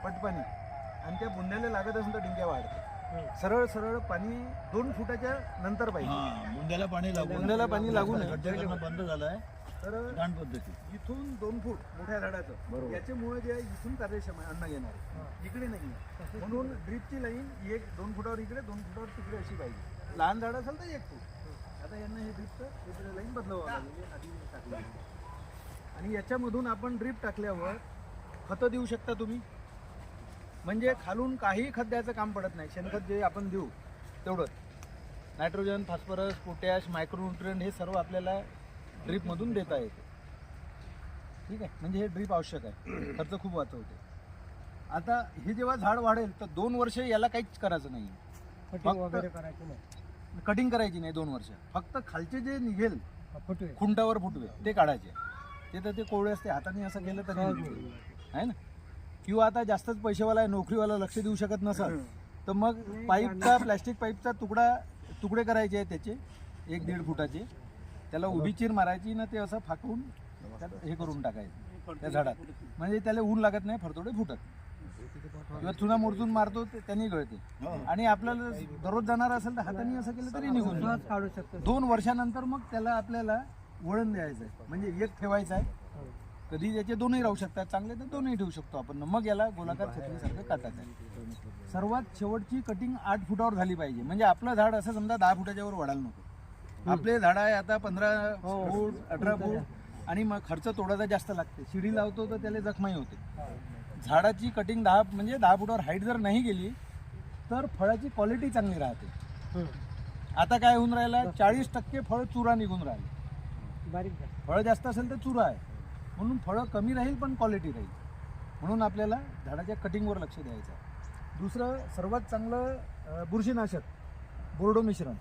पटपाणी आणि त्या बुंद्याला लागत असेल तर डिंग्या वाढते. सरळ सरळ पाणी 2 फुटाच्या नंतर पाहिजे. बुंद्याला पाणी लागू नये. गड्डे करणं बंद झालंय तर गाण पद्धती. इथून 2 फूट मोठ्या झाडाचं बरोबर. याच्यामुळे जे आहे इथून कार्यक्षम आहे अन्न घेणार इकडे नाही आहे. म्हणून ड्रीपची लाईन 1-2 फुटावर इकडे 2 फुटावर तिकडे अशी पाहिजे. लहान झाड असेल तर 1 फूट. आता यांना हे ड्रीपचं इकडे लाईन बदलावं लागेल आधी टाकली. आणि याच्यामधून आपण ड्रीप टाकल्यावर खतं देऊ शकता तुम्ही. म्हणजे खालून काही खत द्यायचं काम पडत नाही. शेणखत जे आपण देऊ तेवढंच. नायट्रोजन, फॉस्फरस, पोटॅश, मायक्रोन्युट्रिएंट हे सर्व आपल्याला ड्रीपमधून देता येते. ठीक आहे, म्हणजे हे ड्रीप आवश्यक आहे. खर्च खूप वाचवते. आता हे जेव्हा झाड वाढेल तर 2 वर्ष याला काहीच करायचं नाही. कटिंग वगैरे करायची नाही. कटिंग करायची नाही 2 वर्ष. फक्त खालचे जे निघेल फुटवे खुंटावर फुटवे ते काढायचे. ते तर ते कोवळे असते, हाताने असं केलं तरी आहे ना. किंवा आता जास्तच पैसेवाला आहे, नोकरीवाला लक्ष देऊ शकत नसेल तर मग पाईपचा, प्लॅस्टिक पाईपचा तुकडे करायचे आहे त्याचे 1-1.5 फुटाचे. त्याला उभी चीर मारायची ना, ते असं फाकून त्यात हे करून टाकायचं त्या झाडात. म्हणजे त्याला ऊन लागत नाही, फरतोडे फुटत. किंवा चुना मोरचून मारतो त्यांनी गळते. आणि आपल्याला दररोज जाणार असेल तर हाताने असं केलं तरी निघून जाईल. काढू शकतो. 2 वर्षानंतर मग त्याला आपल्याला वळण द्यायचं आहे. म्हणजे एक ठेवायचं आहे. कधी त्याचे 2ही राहू शकतात चांगले तर 2ही ठेवू शकतो आपण. मग याला गोलाकार छत्रीसारखं काटायचं आहे. सर्वात शेवटची कटिंग 8 फुटावर झाली पाहिजे. म्हणजे आपलं झाड असं समजा 10 फुटाच्या वर वाढायला नको. आपले झाड आहे आता 15 फूट 18 फूट आणि मग खर्च थोडासा जास्त लागते. शिडी लावतो तर त्याला जखमाही होते. झाडाची कटिंग 10 फुटावर हाईट जर नाही गेली तर फळाची क्वालिटी चांगली राहते. आता काय होऊन राहिला 40% फळ चुरा निघून राहिले. बारीक फळ जास्त असेल तर चुरा आहे. म्हणून फळं कमी राहील पण क्वालिटी राहील. म्हणून आपल्याला झाडाच्या कटिंगवर लक्ष द्यायचं आहे. दुसरं सर्वात चांगलं बुरशीनाशक बोर्डो मिश्रण.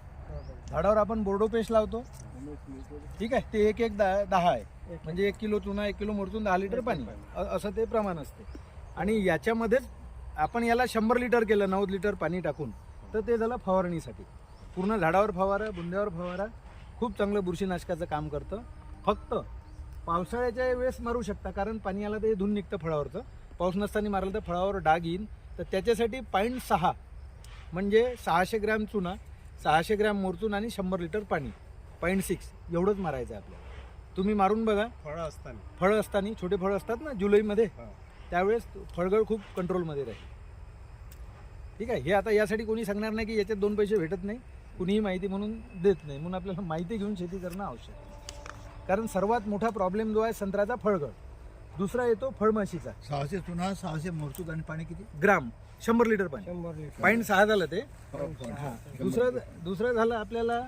झाडावर आपण बोर्डो पेस्ट लावतो. ठीक आहे, ते 1-10 आहे. म्हणजे 1 किलो चुना 1 किलो मोरचून 10 लिटर पाणी असं ते प्रमाण असते. आणि याच्यामध्येच आपण याला 100 लिटर केलं 90 लिटर पाणी टाकून तर ते झालं फवारणीसाठी. पूर्ण झाडावर फवारा, बुंद्यावर फवारा. खूप चांगलं बुरशीनाशकाचं काम करतं. फक्त पावसाळ्याच्या वेळेस मारू शकता कारण पाणी आलं तर हे धुवून निघतं फळावरचं. पाऊस नसताना मारलं तर फळावर डाग येईन. तर त्याच्यासाठी 0.6 म्हणजे 600 ग्रॅम चुना, 600 ग्रॅम मोरचून आणि 100 लिटर पाणी 0.6 एवढंच मारायचं आहे आपल्याला. तुम्ही मारून बघा. फळं असताना छोटे फळं असतात ना जुलैमध्ये त्यावेळेस फळगळ खूप कंट्रोलमध्ये राहील. ठीक आहे. हे आता यासाठी कोणी सांगणार नाही की याच्यात 2 पैसे भेटत नाही. कुणीही माहिती म्हणून देत नाही. म्हणून आपल्याला माहिती घेऊन शेती करणं आवश्यक आहे. कारण सर्वात मोठा प्रॉब्लेम जो आहे संत्र्याचा फळगळ. दुसरा येतो फळमाशीचा. 600 चुना 600 मोरचूद आणि पाणी किती ग्राम 100 लिटर पाणी. 100 लिटर. 0.6 झालं ते. दुसरं झालं आपल्याला